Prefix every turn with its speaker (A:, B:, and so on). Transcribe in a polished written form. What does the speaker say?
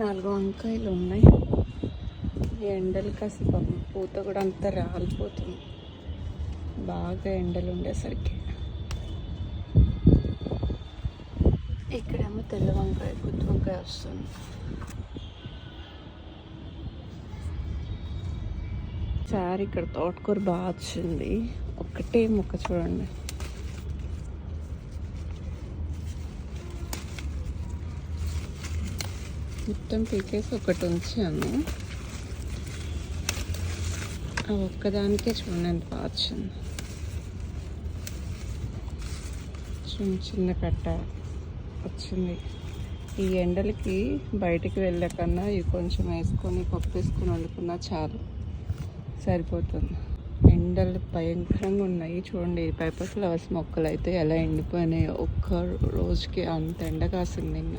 A: 4 వంకాయలు ఉన్నాయి. ఈ ఎండలకి అసలు పూత కూడా అంతా రాలిపోతుంది. బాగా ఎండలు ఉండేసరికి ఇక్కడేమో తెల్ల వంకాయ, గుత్తి వంకాయ వస్తుంది. సారి ఇక్కడ తోటకూర బాగా వచ్చింది. ఒక్కటే ముక్క చూడండి. మొత్తం పీకేసి ఒకటి ఉంచాను. ఆ ఒక్కదానికే చూడండి ఎంత బాగా వచ్చింది. చిన్న చిన్న కట్ట వచ్చింది. ఈ ఎండలకి బయటికి వెళ్ళే కన్నా ఇవి కొంచెం వేసుకొని పప్పు వేసుకొని వండుకున్నా చాలు, సరిపోతుంది. ఎండలు భయంకరంగా ఉన్నాయి. చూడండి పేపర్ ఫ్లవర్స్ మొక్కలు అయితే ఎలా ఎండిపోయినాయి. ఒక్క రోజుకి అంత ఎండ కాసింది నిన్న.